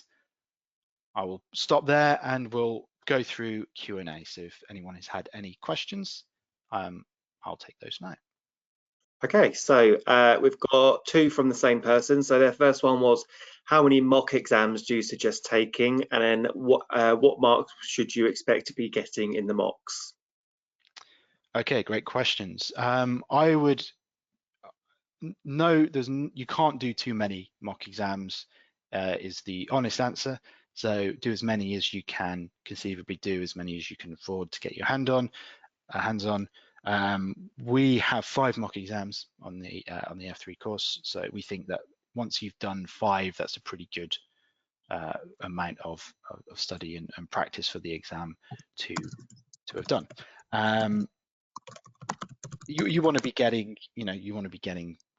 I will stop there and we'll go through Q&A. So if anyone has had any questions, I'll take those now. Okay, so we've got two from the same person. So their first one was, how many mock exams do you suggest taking? And then what marks should you expect to be getting in the mocks? Okay, great questions. I would you can't do too many mock exams is the honest answer. So do as many as you can conceivably do, as many as you can afford to get your hands on. We have 5 mock exams on the F3 course, so we think that once you've done 5, that's a pretty good amount of study and practice for the exam to have done. You want to be getting,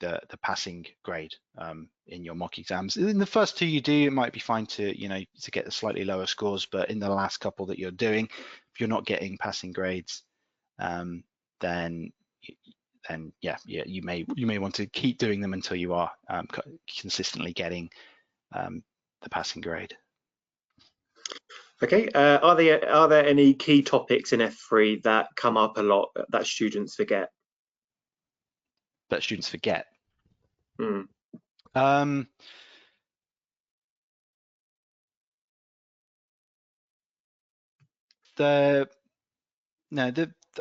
the passing grade in your mock exams. In the first 2 you do, it might be fine to get the slightly lower scores, but in the last couple that you're doing, if you're not getting passing grades, then yeah, you may want to keep doing them until you are consistently getting the passing grade. Okay, are there any key topics in F3 that come up a lot that students forget? That students forget? Mm. I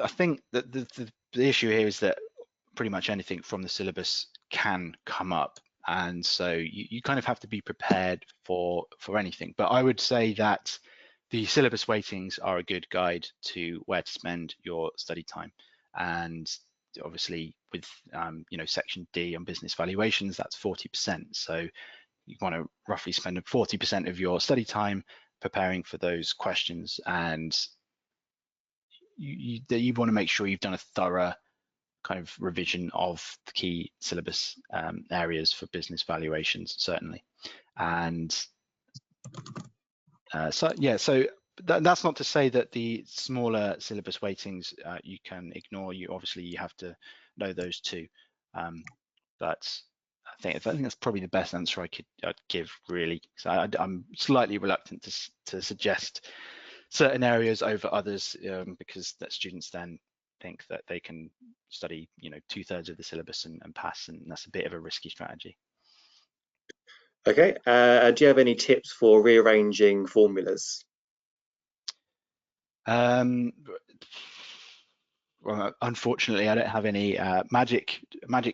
think that the issue here is that pretty much anything from the syllabus can come up, and so you kind of have to be prepared for anything. But I would say that the syllabus weightings are a good guide to where to spend your study time, and obviously with section D on business valuations, that's 40%. So you want to roughly spend 40% of your study time preparing for those questions, and you want to make sure you've done a thorough kind of revision of the key syllabus areas for business valuations, certainly. And so that's not to say that the smaller syllabus weightings you can ignore. Obviously you have to know those too. But I think that's probably the best answer I'd give, really. So I'm slightly reluctant to suggest certain areas over others because that students then think that they can study 2/3 of the syllabus and pass, and that's a bit of a risky strategy. Okay, do you have any tips for rearranging formulas? Well, unfortunately, I don't have any magic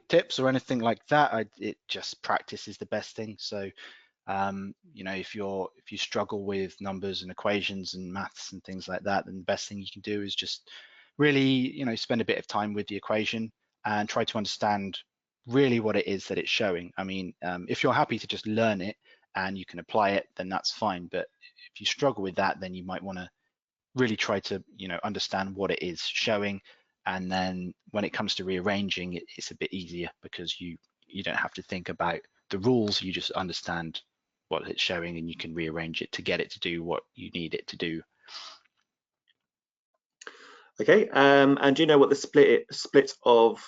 tips or anything like that. It just practice is the best thing. So if you struggle with numbers and equations and maths and things like that, then the best thing you can do is just really spend a bit of time with the equation and try to understand really what it is that it's showing. I mean, if you're happy to just learn it and you can apply it, then that's fine. But if you struggle with that, then you might want to really try to understand what it is showing, and then when it comes to rearranging, it's a bit easier because you don't have to think about the rules. You just understand what it's showing and you can rearrange it to get it to do what you need it to do. Okay, and do you know what the split of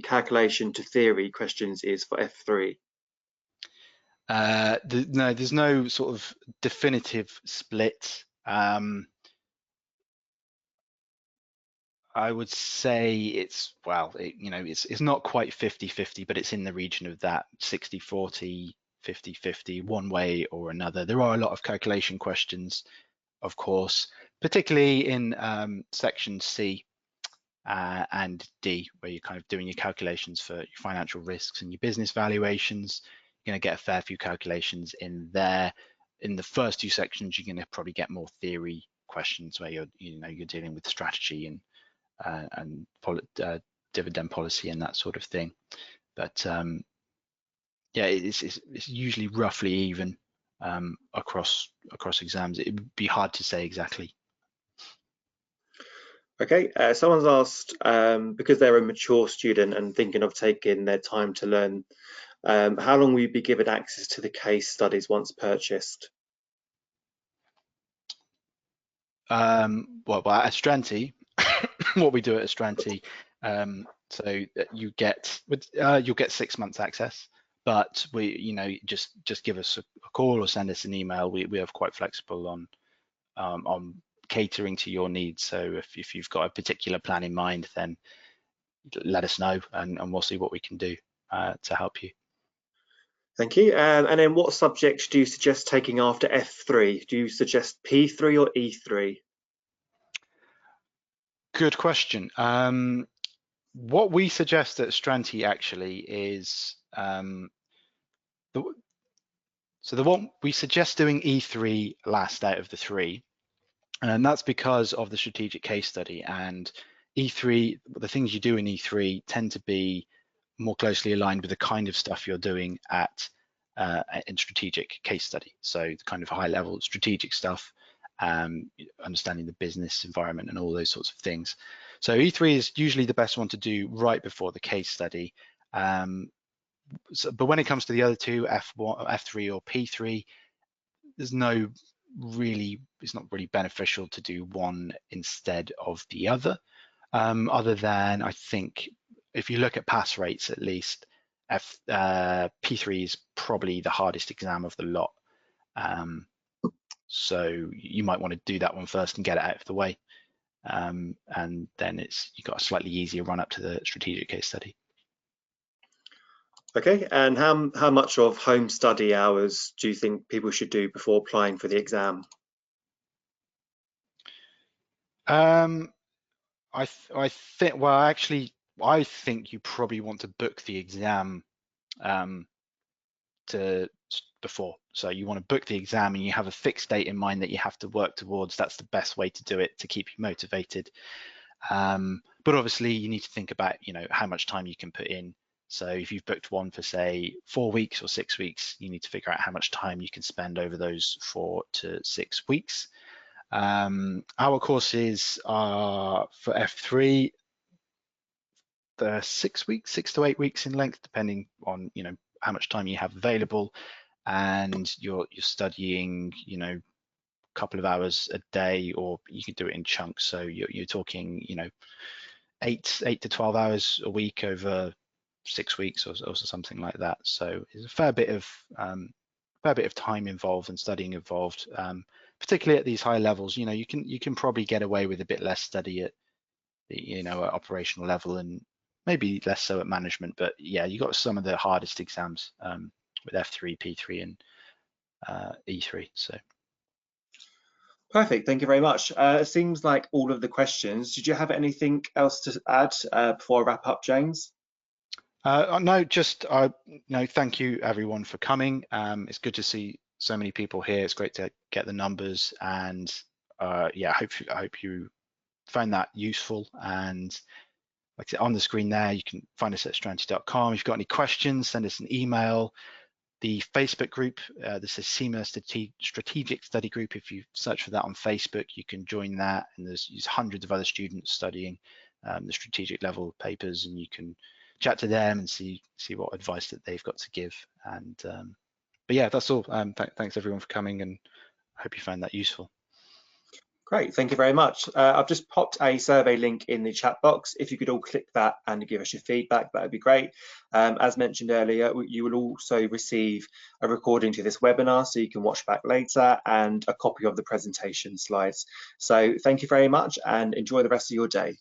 calculation to theory questions is for F3? No, there's no sort of definitive split. I would say it's, well, it's not quite 50-50, but it's in the region of that 60-40, 50-50, one way or another. There are a lot of calculation questions, of course, particularly in section C and D, where you're kind of doing your calculations for your financial risks and your business valuations. You're going to get a fair few calculations in there. In the first two sections, you're going to probably get more theory questions where you're dealing with strategy and dividend policy and that sort of thing. But yeah, it's usually roughly even across exams. It would be hard to say exactly. Okay, someone's asked, because they're a mature student and thinking of taking their time to learn, how long will you be given access to the case studies once purchased? Well, at Astranti, what we do at Astranti, so you'll get 6 months access, but just give us a call or send us an email. We are quite flexible on catering to your needs. So if you've got a particular plan in mind, then let us know and we'll see what we can do to help you. Thank you. And then what subjects do you suggest taking after F3? Do you suggest P3 or E3? Good question. What we suggest at Astranti actually is the one we suggest doing E3 last out of the three, and that's because of the strategic case study. And E3, the things you do in E3 tend to be more closely aligned with the kind of stuff you're doing in strategic case study. So the kind of high level strategic stuff, understanding the business environment and all those sorts of things. So E3 is usually the best one to do right before the case study. But when it comes to the other two, F1, F3 or P3, it's not really beneficial to do one instead of the other. Other than, I think, if you look at pass rates, at least P3 is probably the hardest exam of the lot. So you might want to do that one first and get it out of the way. And then you've got a slightly easier run up to the strategic case study. Okay, and how much of home study hours do you think people should do before applying for the exam? I think, well, actually, I think you probably want to book the exam before. So you want to book the exam and you have a fixed date in mind that you have to work towards. That's the best way to do it to keep you motivated. But obviously you need to think about, how much time you can put in. So if you've booked one for, say, 4 weeks or 6 weeks, you need to figure out how much time you can spend over those 4 to 6 weeks. Our courses are for F3, they're 6 weeks, 6 to 8 weeks in length, depending on how much time you have available, and you're studying a couple of hours a day, or you can do it in chunks. So you're talking 8 to 12 hours a week over 6 weeks or something like that. So there's a fair bit of time involved and studying involved, particularly at these high levels. You can probably get away with a bit less study at the at operational level, and maybe less so at management. But yeah, you got some of the hardest exams with F3, P3, and E3. So. Perfect, thank you very much. It seems like all of the questions. Did you have anything else to add before I wrap up, James? No, just thank you everyone for coming. It's good to see so many people here. It's great to get the numbers, and yeah, I hope you found that useful. And like I said, on the screen there, you can find us at astranti.com. If you've got any questions, send us an email. The Facebook group, this is CIMA Strategic Study Group. If you search for that on Facebook, you can join that, and there's hundreds of other students studying the strategic level papers, and you can chat to them and see what advice that they've got to give. And but yeah, that's all. Thanks everyone for coming, and I hope you found that useful. Great, thank you very much. I've just popped a survey link in the chat box. If you could all click that and give us your feedback, that would be great. As mentioned earlier, you will also receive a recording to this webinar so you can watch back later, and a copy of the presentation slides. So thank you very much and enjoy the rest of your day.